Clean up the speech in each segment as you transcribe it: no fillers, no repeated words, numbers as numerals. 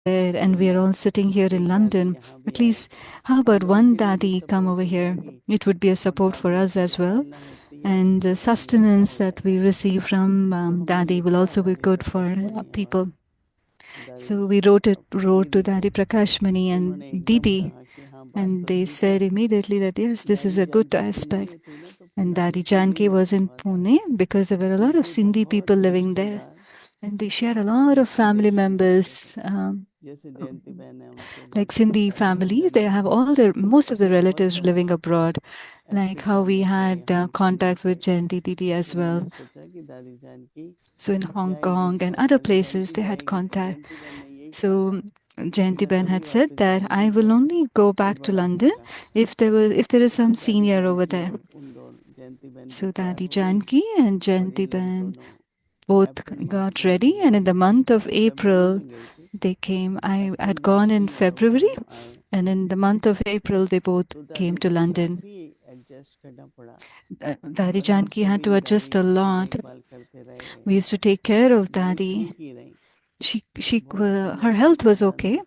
there and we are all sitting here in London. At least, how about one Dadi come over here? It would be a support for us as well. And the sustenance that we receive from Dadi will also be good for people. So we wrote to Dadi Prakashmani and Didi, and they said immediately that yes, this is a good aspect. And Dadi Janki was in Pune because there were a lot of Sindhi people living there. And she had a lot of family members, like Sindhi families. They have most of the relatives living abroad, like how we had contacts with Jayanti Didi as well. So in Hong Kong and other places, they had contact. So Jayanti Ben had said that I will only go back to London if there is some senior over there. So Dadi Janki and Jayanti Ben both got ready, and in the month of April they came. I had gone in February, and in the month of April they both came to London. Dadi Janki had to adjust a lot. We used to take care of Dadi. Her health was okay.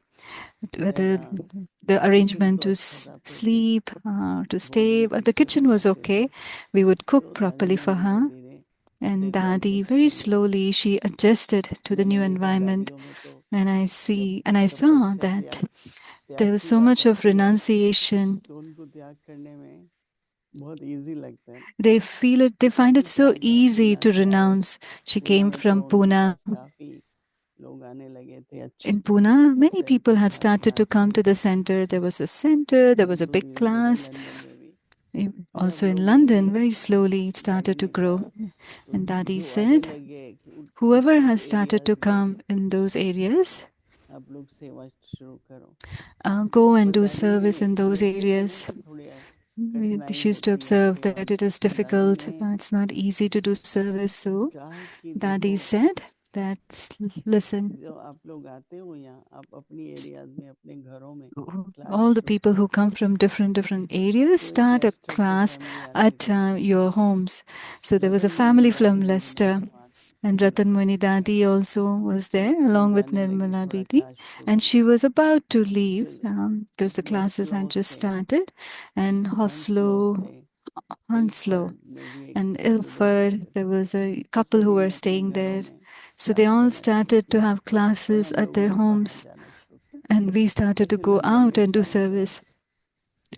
Whether the arrangement to sleep, to stay, but the kitchen was okay. We would cook properly for her. And Dadi, very slowly, she adjusted to the new environment. And I saw that there was so much of renunciation. They find it so easy to renounce. She came from Pune. In Pune, many people had started to come to the center. There was a center, there was a big class. Also in London, very slowly it started to grow. And Dadi said, whoever has started to come in those areas, go and do service in those areas. She used to observe that it is difficult, it's not easy to do service. So Dadi said that, listen, all the people who come from different areas start a class at your homes. So there was a family from Leicester, and Ratan Muni Dadi also was there along with Nirmala Didi. And she was about to leave because the classes had just started. And Hounslow, and Ilford, there was a couple who were staying there. So they all started to have classes at their homes. And we started to go out and do service.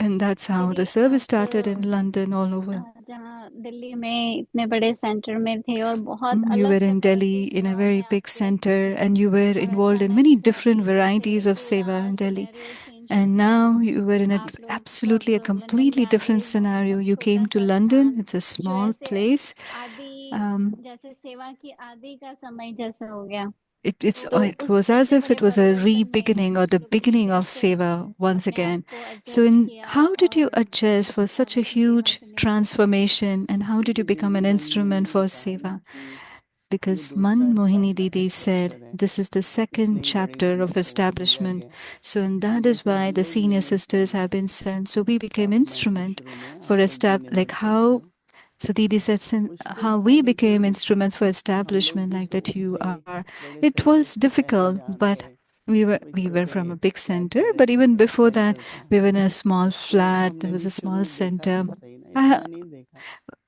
And that's how the यदि service आप started in London all over. जहाँ दिल्ली में इतने बड़े centre में थे और बहुत You अलग were in तरह की Delhi in a सेवाओं very में big आप व्यस्त center थे and you were और involved in अचानक many से different अभी varieties से of seva पूरा in Delhi. सिनेरियो चेंज हो And गया now you were in a आप लोग सब absolutely a लंदन completely में आ different गए वहाँ scenario. सब You छोटा came to सा London. स्थान It's a जो small ऐसे place. आदि Um, जैसे सेवा की आदि का समय जैसा हो गया तो it उस was as इतने if बड़े it was a परिवर्तन में re-beginning or आप the लोगों ने beginning of कैसे seva once अपने आप again. को So, एडजस्ट किया how did you और adjust for such a आगे की सेवा huge करने में लगे transformation, and how did you become an instrument for seva? Because Man Mohini Didi said this is the second chapter of establishment. So, and that is why the senior sisters have been sent. So we became instrument for like how. So Didi said, how we became instruments for establishment, like that you are. It was difficult, but we were from a big center. But even before that, we were in a small flat. There was a small center. I,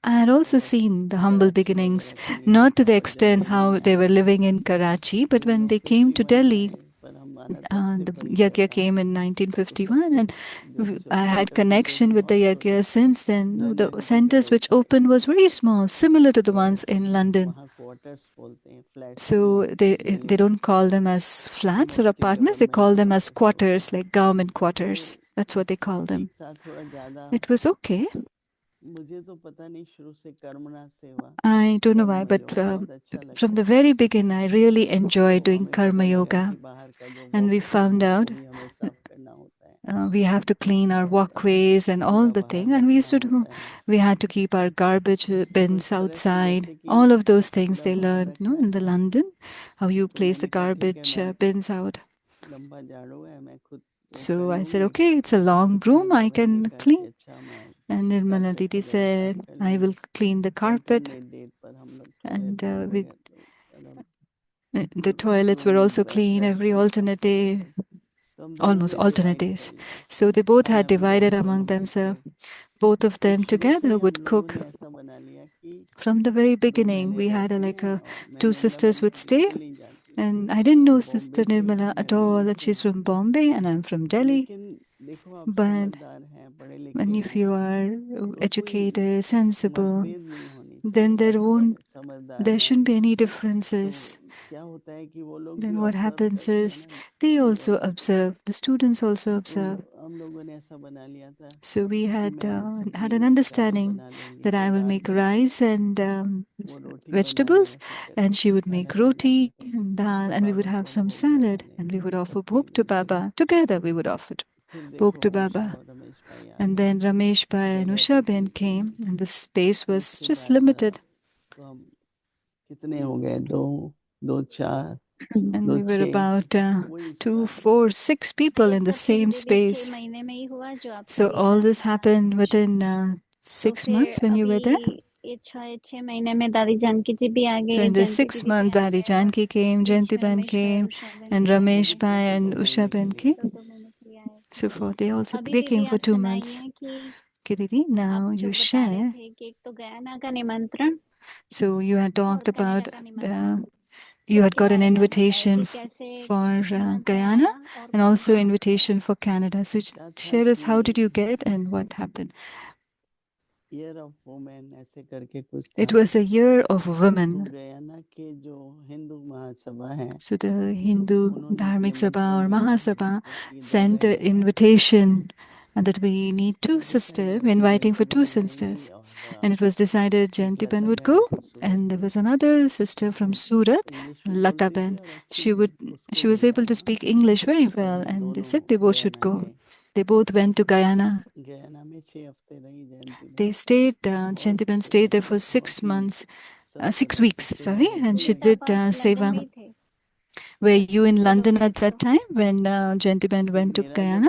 I had also seen the humble beginnings, not to the extent how they were living in Karachi, but when they came to Delhi, the Yagya came in 1951, and I had connection with the Yagya since then. The centers which opened was very small, similar to the ones in London. So they don't call them as flats or apartments; they call them as quarters, like government quarters. That's what they call them. It was okay. I don't know why, but from the very beginning, I really enjoyed doing karma yoga. And we found out we have to clean our walkways and all the thing. And we used to do, we had to keep our garbage bins outside. All of those things they learned, in the London, how you place the garbage bins out. So I said, okay, it's a long broom, I can clean. And Nirmala Didi said, I will clean the carpet. And The toilets were also clean every alternate day, almost alternate days. So they both had divided among themselves. Both of them together would cook. From the very beginning, we had two sisters would stay, and I didn't know Sister Nirmala at all. That she's from Bombay and I'm from Delhi. But when if you are educated, sensible, then there shouldn't be any differences. Then what happens is they also observe, the students also observe. So we had an understanding that I will make rice and vegetables, and she would make roti and dal, and we would have some salad, and we would offer bhog to Baba. Together we would offer bhog to Baba. And then Ramesh Bhai and Usha Ben came, and the space was just limited. And we were about 2, 4, 6 people in the same space. So all this happened within 6 months when you were there. ये 6 महीने में दादी जानकी जी भी आ So गए, in the Jayanti 6th दीदी भी month, आ Adi गए और Janki came, बीच Jayanti में Ben रमेश भाई और came, उषा बहन and भी आ गए Ramesh Bhai and Usha Ben came. तो 2 महीने के लिए आए थे। So for they अभी they दीदी came for आप 2 months. सुनाइए कि Okay, Didi, आप now जो you बता रहे share. थे कि एक तो गयाना का निमंत्रण So you had और talked कनाडा about का निमंत्रण, you had उसके got an बारे में आप बताएं invitation कि कैसे for निमंत्रण Guyana आया और and कब also गए? invitation for Canada. So share us, how did you get and what happened? It was a year of women. So the Hindu Dharmic Sabha or Mahasabha sent an invitation that we need 2 sisters, we're inviting for 2 sisters. And it was decided Jayantiben would go, and there was another sister from Surat, Lataben. She was able to speak English very well, and they said they both should go. They both went to Guyana. They stayed, Jayantiben stayed there for 6 months, 6 weeks, sorry, and she did तब आप London में seva. ही थे? Were you in ये London दोनों at that time when Jayantiben went to Guyana?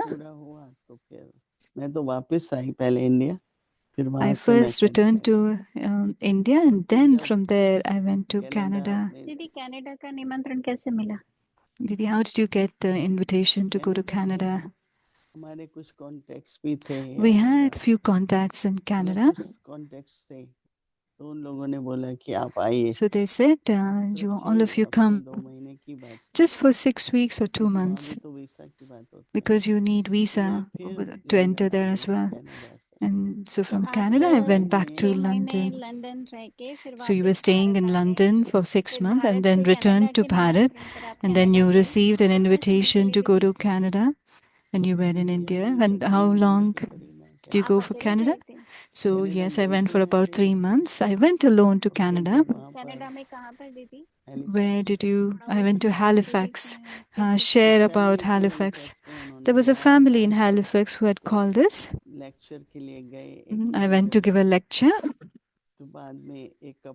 I first returned to India, and then from there I went to Canada. दीदी Canada का निमंत्रण कैसे मिला? Didi, how did you get the invitation to go to Canada? We had few contacts in Canada. So they said, all of you come just for 6 weeks or 2 months because you need visa to enter there as well. And so तो from आप Canada, I went back to 6 महीने London. London रह के फिर So you were वापस staying Bharat in आ गए, London for 6 फिर months and Bharat then से कनाडा returned to के Bharat. निमंत्रण पर आप And then कनाडा you गए। received an वापस invitation to आके go to Canada and you were in India. And how long did you आप go for अकेले Canada? गए थे? So yes, I went for about 3 months. I went alone to Canada. Canada में कहाँ पर दीदी? Where did you? थोड़ा I और went to सुनाइए दीदी Halifax. कि कैसे Share about Halifax. There was a family in Halifax who had called us. I went to give a lecture.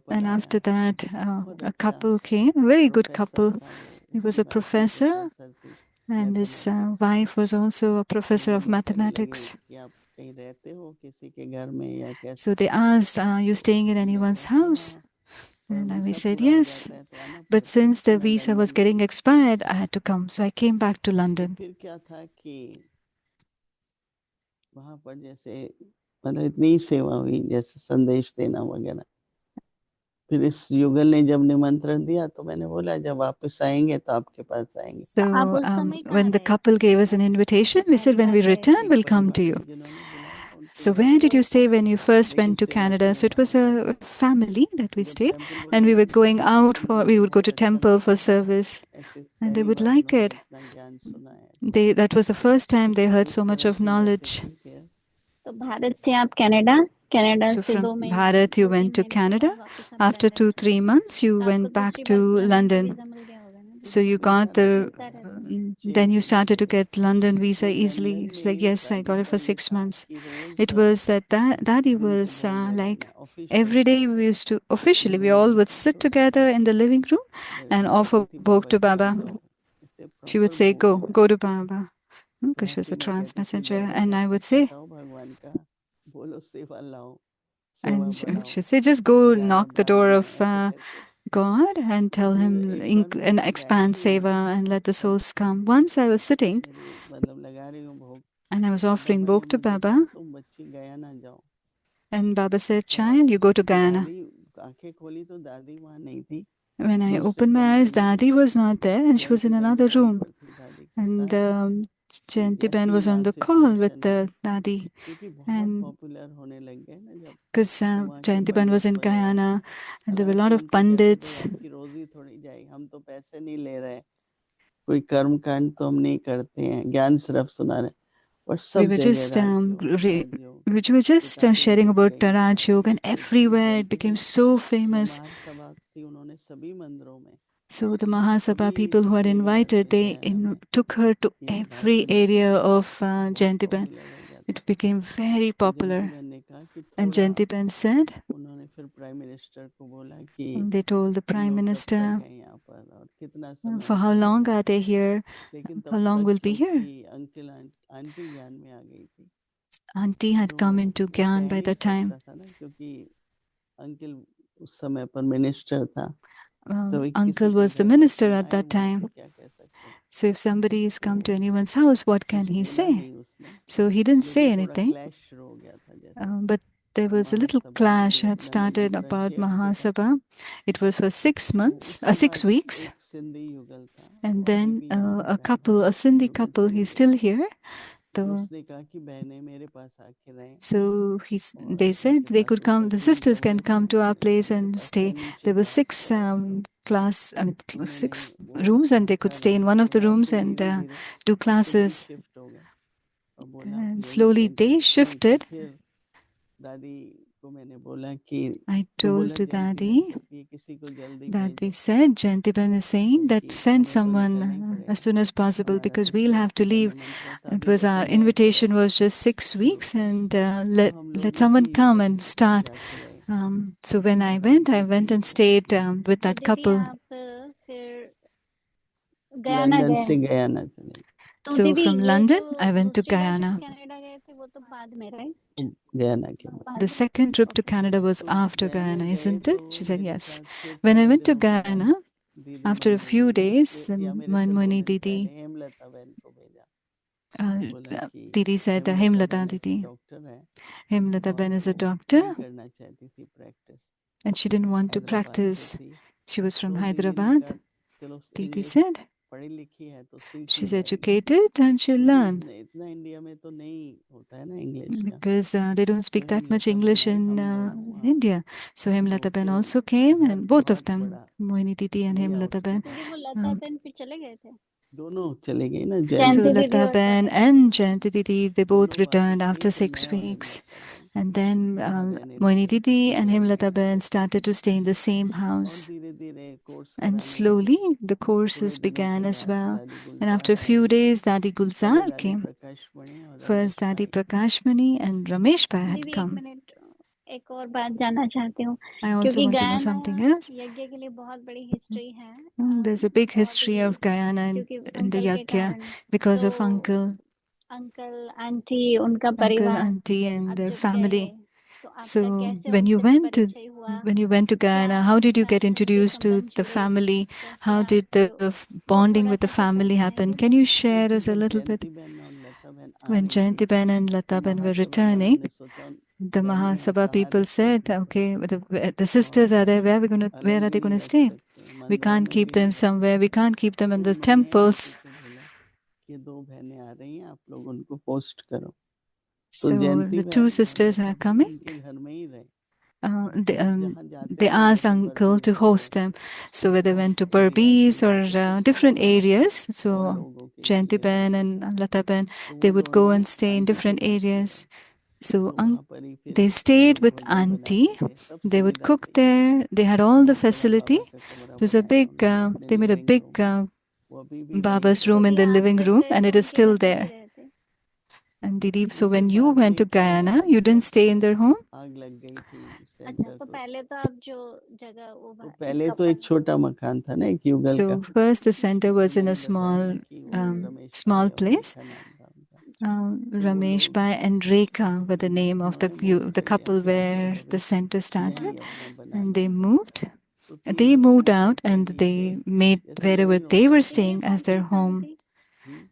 And after that, a couple came, a very good couple. He was a professor, and his wife was also a professor of mathematics. So they asked, are you staying in anyone's house? And we said yes. But since the visa was getting expired, I had to come. So I came back to London. मतलब इतनी सेवा हुई जैसे संदेश देना वगैरह। फिर इस युगल ने जब निमंत्रण दिया तो मैंने बोला जब वापस आएंगे तो आपके पास आएंगे। So when the couple gave us an invitation, we said when we return, we'll come to you. So where did you stay when you first went to Canada? So it was a family that we stayed, and we were going out we would go to temple for service, and they would like it. That was the first time they heard so much of knowledge. तो भारत से आप Canada, Canada So से 2 from महीने, Bharat, you 2-3 went to महीने के Canada. बाद वापस आप After लंदन 2-3 months, you आपको went back दूसरी to बार लंदन का London. वीजा मिल गया होगा ना? So you got मिलता रहता है। then you started to get London visa easily. It's like, yes, I got it for 6 months. It was that Daddy was like, every day we used to, officially, we all would sit together in the living room and offer bhog to Baba. She would say, go to Baba. Because she was a trans messenger. And I would say, and she'd say, just go knock the door of God and tell him and expand seva and let the souls come. Once I was sitting and I was offering bhog to Baba, and Baba said, "Child, you go to Guyana." When I opened my eyes, Dadi was not there and she was in another room. And Jayanti Ben was on the call with the Dadi. And because Jayanti Ben was in Guyana and there were a lot of pandits. कोई कर्म कांड तो हम नहीं करते हैं, ज्ञान सिर्फ सुना रहे, पर सब we were just sharing about Raj Yoga, and everywhere it became so famous. So the Mahasabha people who had invited, they took her to every area of Jayanti Ben. It became very popular. And Jayanti Ben said, they told the Prime Minister, for how long are they here? How long will be here? Auntie had come into Gyan by the time. Uncle was the minister at that time. So if somebody has come to anyone's house, what can he say? So he didn't say anything. But there was a little clash had started about Mahasabha. It was for 6 weeks. And then a Sindhi couple, he's still here. So they said they could come, the sisters can come to our place and stay. There were 6 rooms, and they could stay in one of the rooms and do classes. And slowly they shifted. I told to Dadi that they said, Jayanti Ben is saying that send someone as soon as possible because we'll have to leave. It was our invitation was just 6 weeks, and let someone come and start. So when I went and stayed with that couple. So from London, I went to Guyana. The second trip to Canada was after Guyana, isn't it? She said, yes. When I went to Guyana, after a few days, Manmoni Didi, Didi said, Hemlata Didi. Hemlata Ben is a doctor, and she didn't want to practice. She was from Hyderabad. Didi said, she's educated and she'll learn. Because they don't speak that much English in India. So Hemlata Ben also came, and both of them, Mohini Didi and Hemlata Ben. So Lata Ben and Jayanti Didi, they both returned after 6 weeks. And then Mohini Didi and Hemlata Ben started to stay in the same house. And slowly the courses began as well. And after a few days, Dadi Gulzar came. First Dadi Prakashmani and Ramesh Bhai had come. एक और बात जानना चाहती हूँ क्योंकि Guyana यज्ञ के लिए बहुत बड़ी हिस्ट्री है. There's a big history of Guyana in the yajna because of uncle, auntie, उनका परिवार, auntie and their family. So when you went to Guyana, how did you get introduced to the family? How did the bonding with the family happen? Can you share us a little bit? When Jayanti Ben and Lata Ben were returning, the Mahasabha people said, okay, the sisters are there, where are they going to stay? We can't keep them somewhere. We can't keep them in the temples. So the 2 sisters are coming. They asked uncle to host them. So whether they went to Berbice or different areas. So Jayanti Ben and Lata Ben, they would go and stay in different areas. So they stayed with auntie. They would cook there. They had all the facility. It was a big, they made a big Baba's room in the living room, and it is still there. And Didi, so when you went to Guyana, you didn't stay in their home? So first the center was in a small place. Ramesh Bhai and Rekha were the name of the couple where the center started, and they moved. they moved out and they made wherever they were staying as their home.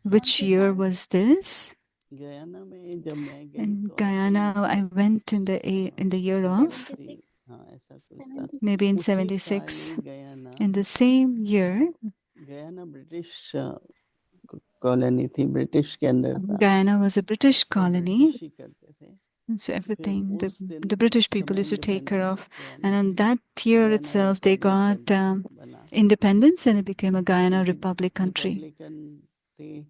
Which year was this? Guyana में जब मैं गई In तो Guyana, I went in the year of 76, हाँ ऐसा कुछ था, maybe in उसी साल 76. ही Guyana In the same year, Guyana British colony थी, ब्रिटिश के अंडर था, Guyana was a British सब colony. ब्रिटिश ही करते थे। So फिर everything उस दिन the British उस people समय used to take care independence of. Guyana And on की that year Guyana itself, they Republic got बना, independence and it became a Guyana क्योंकि Republic country. रिपब्लिकन थे,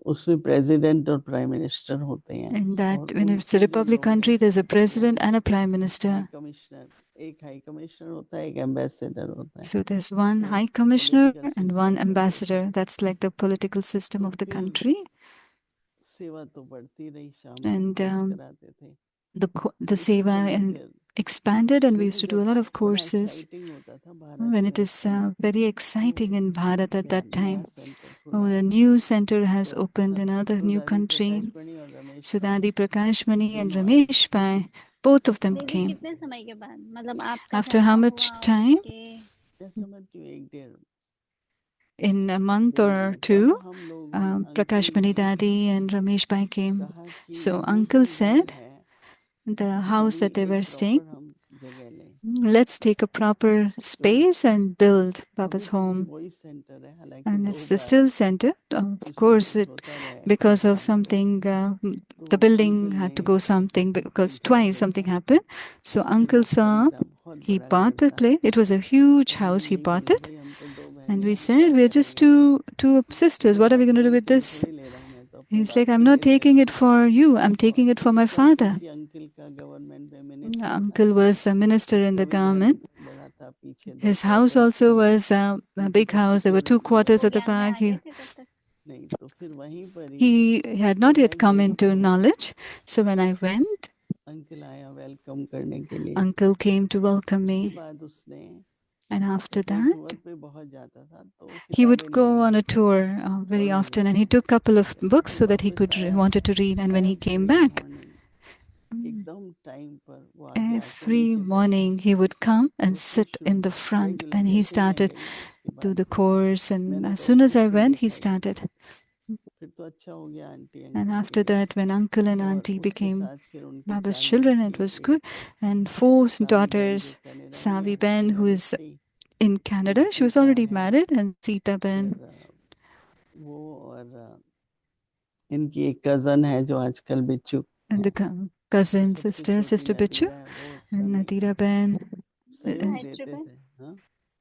उसमें प्रेसिडेंट और प्राइम मिनिस्टर होते हैं, And that और when उन it's a पूरे republic लोग country, हैं there's a president वो and a prime high minister. Commissioner, एक हाई कमिश्नर होता है, एक एम्बेसडर होता है, So there's one वो high commissioner political and system one बन गया। ambassador. That's like the political system तो of the फिर country. सेवा तो बढ़ती रही, शाम And को कोर्स कराते थे, the उसी seva समय and फिर expanded, and we used देखिए to do a जब lot of बड़ा courses एक्साइटिंग होता था भारत when में it उस is समय, very exciting in Bharat at क्या that नया time. सेंटर Oh, खुला the है, new center has तो opened in another तो new दादी country. प्रकाश मणि और रमेश So भाई Dadi Prakash Mani and दोनों आए Ramesh Pai, both of them दीदी came. कितने समय के बाद, मतलब आपका After जाना how हुआ much time? उसके मैं समझती हूँ 1-1.5 In a month डेढ़ or महीने, two, तब हम लोगों ने Prakash अंकल Mani ने Dadi and Ramesh Pai came. कहा कि So वो uncle जो घर said, है the house that they उसमें were एक staying, प्रॉपर हम जगह लें, let's take a proper space and build अभी Baba's तक भी home. वही सेंटर है, हालांकि And 2 it's the bar still center. Of कुछ ना course, कुछ it होता रहा है because of काम पे, something, तो the building uncle had to ने go something because घर twice something देखा, happened. So uncle घर saw, खरीदा, बहुत he बड़ा bought घर the था, place. It was a huge तो हमने house. He यही bought बोला it. भाई हम तो 2 And बहनें we हम क्या said, we're just करेंगे, two sisters. What are we going to do अपने with के लिए this? थोड़ी ले रहा हूँ, मैं तो अपने He's बाप like, के I'm लिए not ले रहा taking हूँ। it for you. I'm taking और it for my उस वक्त father. क्योंकि अंकल का गवर्नमेंट में मिनिस्टर था, Uncle was a minister in the तो भी घर government. बड़ा था, पीछे 2 His house क्वार्टर्स also थे, was a उनके big pass house. There were 2 security quarters वो at the ज्ञान में back. आ गए थे तब तक? नहीं, तो फिर वहीं पर He had not जब yet मैं come गई into तो knowledge. So when I went, uncle आया वेलकम करने के लिए, Uncle came to welcome उसके me. बाद उसने And after अपने that, टूर पे बहुत जाता था, तो he would किताबें go ली, on a tour very पढ़ often, ली, and he took a couple of books जब so that he वापस could आया wanted to read. And when he came every back, morning एकदम टाइम पर वो आगे आके every नीचे बैठता, morning he would come और and उसने sit in the शुरू front, रेगुलर, and he जैसे ही मैं started गई उसके do बाद the से course. And मैंने as तो soon as ऑफिस I में went, he देखा ही नहीं, started. फिर तो अच्छा हो गया आंटी And अंकल के after लिए, that, when uncle and और auntie उसके became साथ फिर उनकी Baba's 4 children, लड़की, it was एक good. And 4 सावी बहन जो daughters, कनाडा में Savi Ben, who married is थी, in फिर Canada, she was Sita already है, married, and Sita Ben, फिर वो, और इनकी एक कजन है जो आजकल बिच्छू and है, the cousin, सबसे sister, छोटी Sister Bichu, नदीरा है, वो and हमें Nadira Ben, सहयोग गायत्री देते बहन, थे, हाँ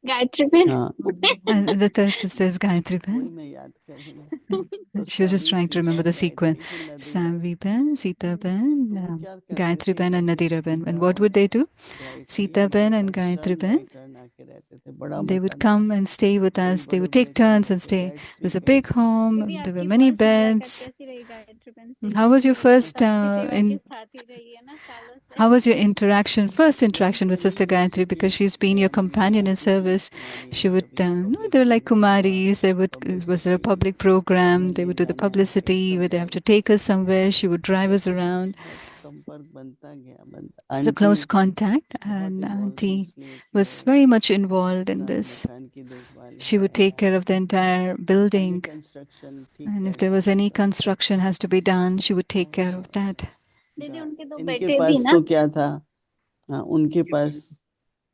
गायत्री बहन। हाँ and the third sister is Gayatri वही Ben. मैं याद कर रही हूँ, तो She was just Saavi trying to Sita remember the Gayatri sequence. फिर नदीरा, Savi Ben, Sita Ben, तो वो क्या करते Gayatri थे, Ben, and जब Nadira Ben. And Sita what would they do? Gayatri Sita हमारे Ben and pass Gayatri turn Ben, by turn आके रहते थे, बड़ा they would मकान था, come and stay with कई us. They बड़े would बड़े take turns कमरे and थे, stay. बेड्स It भी was a थे, big home. दीदी There were आपकी many फर्स्ट मुलाकात beds. कैसी रही गायत्री बहन से, How was your क्योंकि वो first तो आपकी सेवा की in? साथी रही है ना सालों से? How was your interaction, first वही interaction with चली Sister गई, Gayatri? क्योंकि Because she's been your Guyana में companion in आती थी service. कुमारियाँ, She would, कभी no, they were like publicity हुआ, Kumaris. They would, was there a publicity public program? They नहीं would do the जाना है, फिर publicity where they have to surprise, take us somewhere. She would drive us तो around. बहुत संपर्क बनता गया, So आंटी close contact, बहुत and इन्वॉल्व थी, Auntie इसलिए कि was वो very much involved in सारे this. मकान की देखभाल She would है, take care of the entire आगे building, कंस्ट्रक्शन ठीक and if there करना, was any सब construction has to be done, she would take और care of that. दीदी उनके दो इनके बेटे भी पास ना? तो क्या था, हाँ उनके पास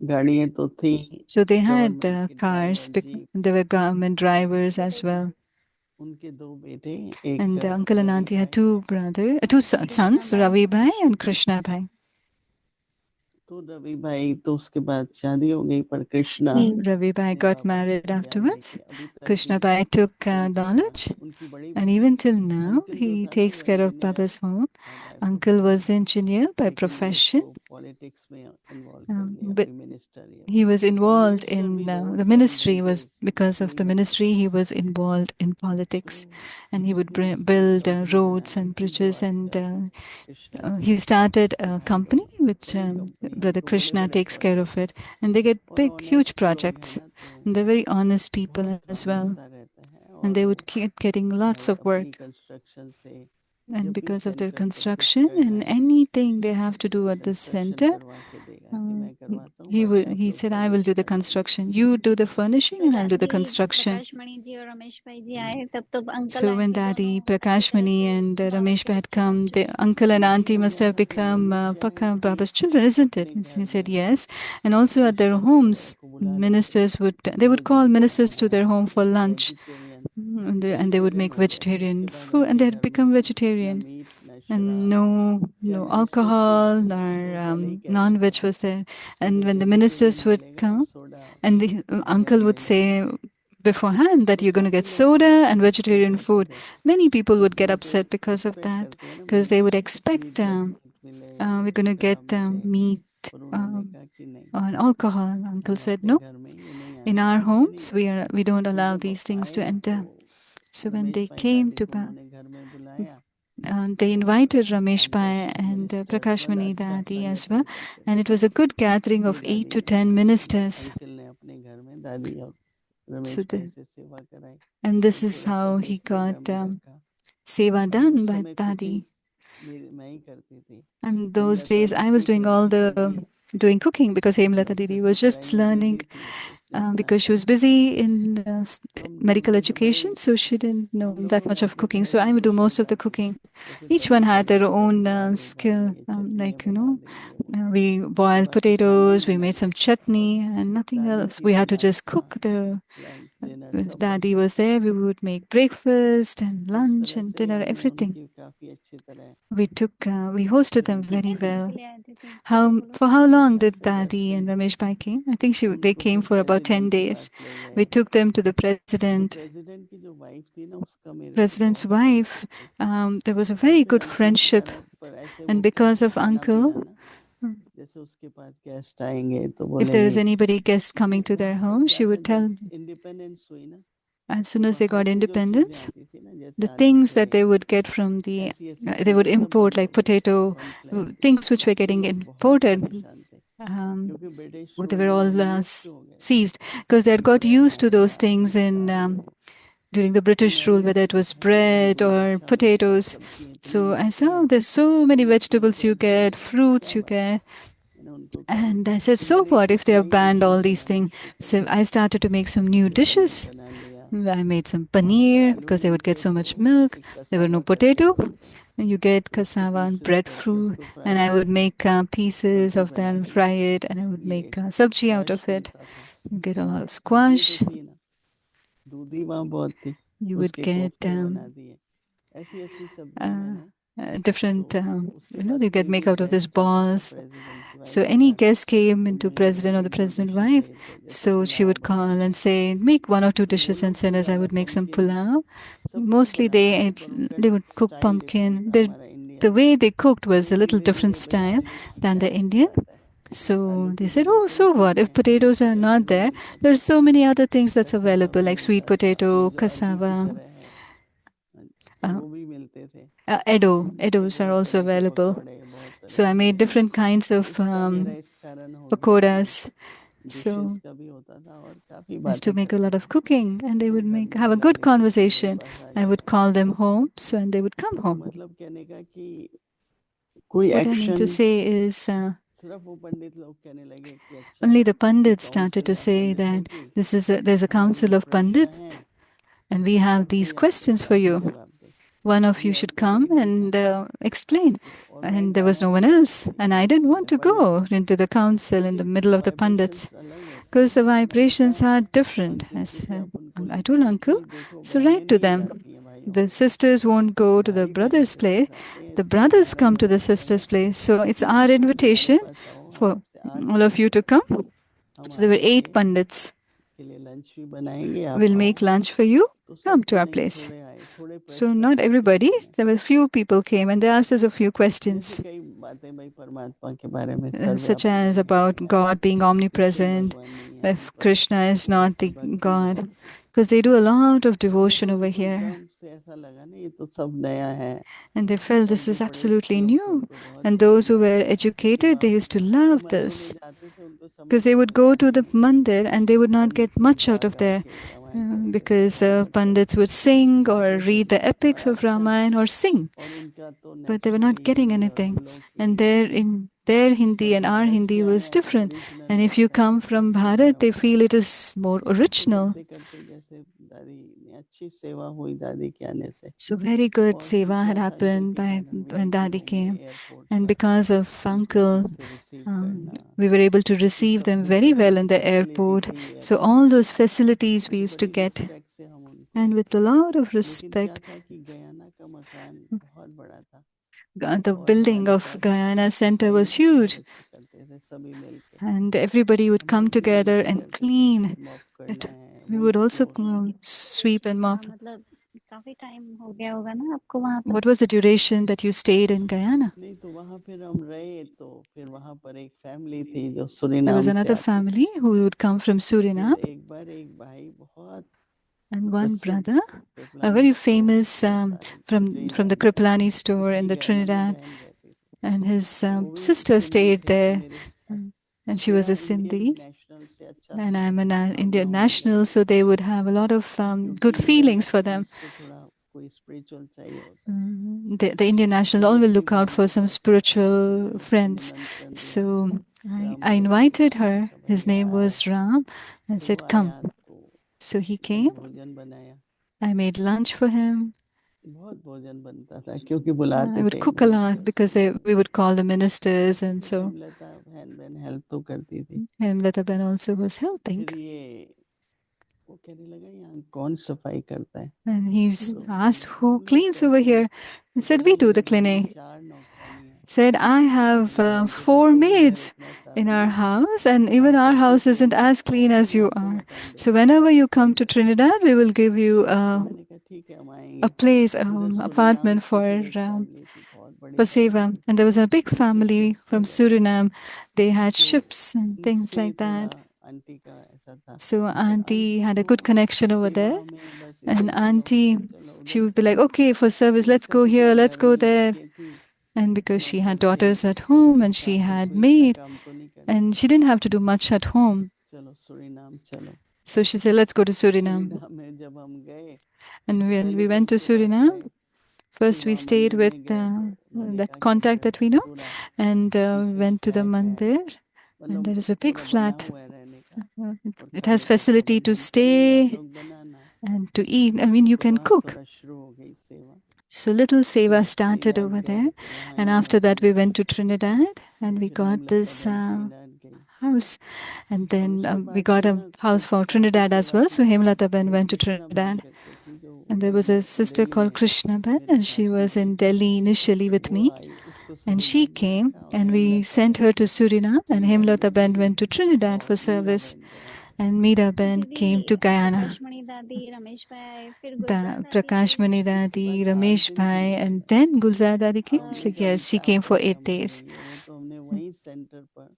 गाड़ियां तो थी, So they had गवर्नमेंट के cars. Driver jeep, There were government drivers as well. उनके 2 बेटे, And एक uncle and Ravi auntie had भाई, 2 कृष्णा sons, भाई। Ravi Bhai and Krishna Bhai. तो रवि भाई तो उसके बाद शादी हो गई, पर कृष्णा Ravi Bhai ने got बाबा married को ज्ञान afterwards. देके अभी तक Krishna भी Bhai took उनके knowledge, साथ, उनकी बड़ी and even till now uncle जो he था ना takes वो care of engineer Baba's home. था by Uncle was profession, engineer by लेकिन वो profession, उसको पॉलिटिक्स में इन्वॉल्व कर लिया, but अभी मिनिस्टर ही he was और involved मिनिस्टर in भी the roads and ministry. Was bridges because of यही the मिनिस्टर ministry था, he was involved in तो politics, and he would फिर उसने build कंपनी roads बनाई and थी जो bridges. And आजकल Krishna ji he started a high company which बड़ी कंपनी है, Brother तो बड़े Krishna बड़े takes care of projects, it, and they get और big, huge ऑनेस्ट लोग हैं projects. ना, तो And they're very honest people बहुत as काम well, होता रहता है, and और they वो would keep getting lots of अपनी work. कंस्ट्रक्शन से And जब भी because of their सेंटर पर कुछ construction and करना है, anything they have to do at this construction center, करवा के देगा, He said, I will do the construction. You do the furnishing and I'll do the construction. प्रकाश मणि जी और रमेश भाई जी आए तब तो uncle So when aunty Dadi, दोनों Prakash Mani and Ramesh Bhatt had come, the uncle and auntie must have become Pakka Baba's children, isn't it? He said yes. And also at their homes, they would call ministers to their home for lunch. And they would make vegetarian food, and they had become vegetarian. And no alcohol nor non-veg was there. And when the ministers would come, and the uncle would say beforehand that you're going to get soda and vegetarian food, many people would get upset because of that, because they would expect we're going to get meat or alcohol. Uncle said no. In our homes, we don't allow these things to enter. So when they came to they invited Ramesh Pai and Prakash Mani Dadi as well, and it was a good gathering of 8 to 10 ministers. So and this is how he got seva done by Dadi. And those days I was doing all the doing cooking because Hemlata Didi was just learning because she was busy in medical education, so she didn't know that much of cooking. So I would do most of the cooking. Each one had their own skill, we boiled potatoes, we made some chutney and nothing else. We had to just cook. If Dadi was there, we would make breakfast and lunch and dinner, everything. We hosted them very well. For how long did Dadi and Ramesh Bhai came? I think they came for about 10 days. We took them to the president. President's wife, there was a very good friendship. And because of uncle, if there is anybody guest coming to their home, she would tell as soon as they got independence, the things that they would get from they would import like potato, things which were getting imported, they were all seized because they had got used to those things during the British rule, whether it was bread or potatoes. So I saw there's so many vegetables you get, fruits you get. And I said, so what if they have banned all these things? So I started to make some new dishes. I made some paneer because they would get so much milk. There were no potato. And you get cassava and breadfruit. And I would make pieces of them, fry it, and I would make sabji out of it. You get a lot of squash. You would get different, you get make out of these balls. So any guest came into president or the president wife, so she would call and say, make 1 or 2 dishes and send us. I would make some pulao. Mostly they would cook pumpkin. The way they cooked was a little different style than the Indian. So they said, oh, so what? If potatoes are not there, there's so many other things that's available, like sweet potato, cassava. Eddos are also available. So I made different kinds of pakoras. So I used to make a lot of cooking, and they would have a good conversation. I would call them home, and they would come home. What I mean to say is only the Pandits started to say that there's a council of Pandits, and we have these questions for you. One of you should come and explain. And there was no one else. And I didn't want to go into the council in the middle of the Pandits because the vibrations are different. I told uncle, so write to them. The sisters won't go to the brothers' place. The brothers come to the sisters' place. So it's our invitation for all of you to come. So there were 8 Pandits. We'll make lunch for you. Come to our place. So not everybody, there were few people came and they asked us a few questions, such as about God being omnipresent, if Krishna is not the God, because they do a lot of devotion over here. And they felt this is absolutely new. And those who were educated, they used to love this. Because they would go to the mandir and they would not get much out of there. Because Pandits would sing or read the epics of Ramayana or sing. But they were not getting anything. And there in their Hindi and our Hindi was different. And if you come from Bharat, they feel it is more original. So very good seva had happened when Dadi came. And because of uncle, we were able to receive them very well in the airport. So all those facilities we used to get. And with a lot of respect, the building of Guyana Center was huge. And everybody would come together and clean it. We would also sweep and mop. मतलब काफी time हो गया होगा ना आपको वहाँ पर? What was the duration that you stayed in Guyana? नहीं तो वहाँ फिर हम रहे तो फिर वहाँ पर एक फैमिली थी जो There सुरीनाम was से another आती family who would come from फिर Suriname, एक बार एक भाई बहुत and one प्रसिद्ध brother, a Kripalani very store famous रहता था from ट्रिनिडाद the में Kripalani store in उसकी the गयाना में Trinidad, बहन रहती थी and his तो वो भी sister सिंधी stayed थे there, मेरे and she was मेरा a इंडियन Sindhi, नेशनल से अच्छा and I'm an Bhavna Indian हो गया national, so they would have a lot of good क्योंकि feelings for Indian them. Nationals को थोड़ा कोई स्पिरिचुअल चाहिए होता है The Indian national all will look out for some spiritual friends. निमंत्रण दिया So I राम भाई को invited मैंने her. कहा His भैया name आओ was Ram, and तो वो said, आया "Come." तो So he मैंने came. भोजन बनाया I made lunch for him. बहुत भोजन बनता था क्योंकि I बुलाते would थे cook a lot because we would call the ministers, and तो so हेमलता बहन हेल्प तो करती थी Hemlata Ben also was helping. फिर ये वो कहने लगा यहाँ कौन सफाई करता है And he's तो asked, who हम लोग cleans over करते हैं here? He तो said, कहता we do मेरे the घर में cleaning. 4 नौकरानी है Said, I have मैंने देखा 4 तुम घर maids इतना in सारा our नहीं house, and even our आकर के house isn't तुम as clean और as you यहाँ तो are. मकान So देखो whenever you come to Trinidad, we will give you मैंने कहा ठीक है हम a आएंगे place, उधर सुरीनाम apartment से for फिर एक फैमिली थी बहुत बड़ी family seva. And there was a big उनके family शिप्स from वगैरह Suriname. They had तो ships and things मुझसे like थोड़ा that. आंटी का ऐसा था So पर auntie आंटी had a तो good connection over there. सेवा में बस And इधर चलो auntie, उधर चलो she उधर would be like, चलो okay, for service, let's उसका go तो क्या here, let's घर go में there. लड़कियां थी And because she had नौकर थे daughters at तो home and she सासू had तो इतना maid, काम तो नहीं करती and she didn't have to do much at home. चलो सुरीनाम चलो So she said, let's go to तो Suriname. सुरीनाम में जब हम गए And तो when we पहले तो went to उसके पास Suriname, गए first we फिर वहाँ stayed मंदिर with में गए तो उन्होंने that कहा कि contact इधर that we know, पूरा and पीछे went to the फ्लैट है mandir. And there मतलब is a big पूरा बना flat. हुआ है रहने का और It has खाने का facility प्रबंध to हम चलेंगे आप stay लोग बनाना and to eat. I mean, you तो can वहाँ cook. थोड़ा शुरू हो गई सेवा So little seva फिर started ट्रिनिडाद over गए there. तो वहाँ And ये after that, we नौकरी went to Trinidad and we फिर got हेमलता this बहन ट्रिनिडाद गई house. And और then उसके we बाद got से a ना house for खुलती काफी Trinidad as सेवा well. की So Hemlata Ben एक went to कृष्णा बहन Trinidad. करके थी जो And there उधर was a sister Delhi called में Krishna Ben, मेरे and साथ she में was थी in Delhi initially with वो me. आई उसको And she सुरीनाम में came, रखा और and we Hemlata sent her बहन to Suriname, and Trinidad Hemlata में Ben गई went to Trinidad for और मीरा service, बहन गयाना and Meera तो Ben came दीदी to Guyana. प्रकाशमणि दादी, रमेश भाई, फिर गुलजार The दादी Prakash आई। Mani उसके Dadi, बाद 8 Ramesh दिन के Bhai, लिए and then Gulzar Dadi came. अब She's ये like, जब yes, she came 8 for दिन 8 हम days. करेंगे वो तो हमने वहीं सेंटर पर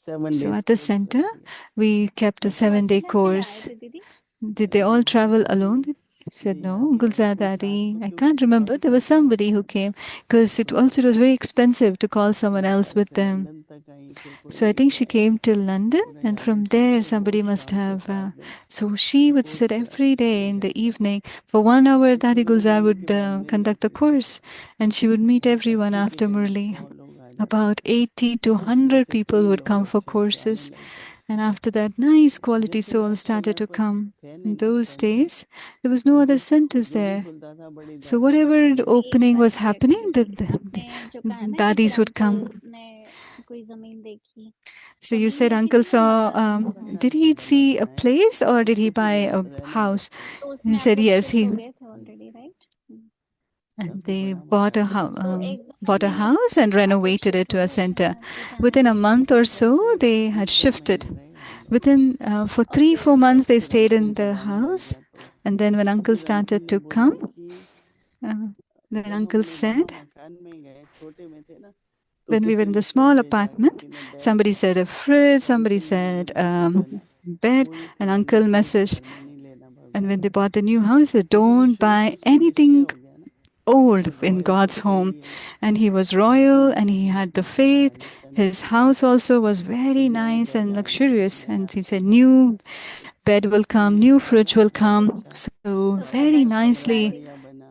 7 So days at the course रख center, दिया we kept a तो सब 7-day अकेले अकेले आए course. थे दीदी? Did they all Gulzar travel alone? दादी Didi? Said जी no. यात्रा Gulzar कोई साथ Dadi, तो I क्योंकि can't remember. बहुत There was खर्चा somebody होता who है came because तो it was very expensive to call someone else Nepal with से them. लंदन तक आई फिर कोई So I think लेके she आया came till London, पूरा and याद नहीं from था there तो वो somebody must शाम को have. 4 दिन So she would course sit every कराती थी day in 1 the घंटा evening for 1 hour. तो Dadi सुबह Gulzar जाने would के बाद मेरी conduct the office course, and she would meet बहुत everyone 80 के after करीब Murli. 100 लोग आ जाते About 80 to उसमें 100 से people कई would लोग come for अच्छे अच्छे आने courses. लग गए And after that, nice quality souls जैसे started समय to पर come. थे नहीं In ना those centre days, there was no तो other centers जो भी there. खुलता था बड़ी So धड़ाधड़ whatever से the दीदी एक opening बात was शेयर happening, कर दीदी, आपने जो कहा ना कि फिर dadis would अंकल come. ने कोई जमीन देखी, So you जमीन said देखी uncle थी या saw, मकान था बस? did मकान था he बना see a बनाया place or did he उसको buy फिर a house? रेनोवेट किया तो He उसमें आप said लोग yes, शिफ्ट हो he गए थे ऑलरेडी, राइट? and काफी they बड़ा मकान था तो एक bought a नहीं तो house and आप लोग renovated it शिफ्ट to हो a गए थे center. ना कि जहाँ Within a पे month or so, बस एक they had 3-4 shifted. महीने रहे हम लोग Within for ओके 3-4 और months, they फिर stayed अंकल in जब the आने लग house. गया तो And then when uncle फिर अंकल started ने to बोला come, कि then जब uncle हमने वहाँ said, मकान में गए छोटे में थे ना तो when we were किसी in ने the फ्रिज small भेजा apartment, किसी ने बेड somebody भेजा said a fridge, तो somebody अंकल ने बोले said बिल्कुल लेना bed, कोई and फलाना uncle चीज messaged. घर में नहीं लेना And when भगवान they के bought the new house, they क्योंकि वो don't शुरू से buy उसका निश्चय anything हो गया ना old कि in रॉयल्टी God's home. चाहिए And he was बिल्कुल royal and लेना he नहीं had the अपना घर faith. हमेशा His नींव house रखना also was तो very नई nice and जायदाद में luxurious. And गया he तो said, बहुत new bed will come, new new car fridge will बहुत come. अच्छा So तो very बहुत प्रकाश मणि nicely. बढ़िया बना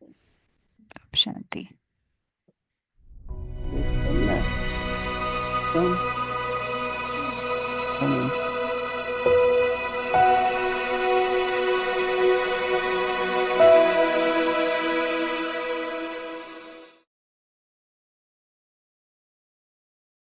शांति। करना है। तो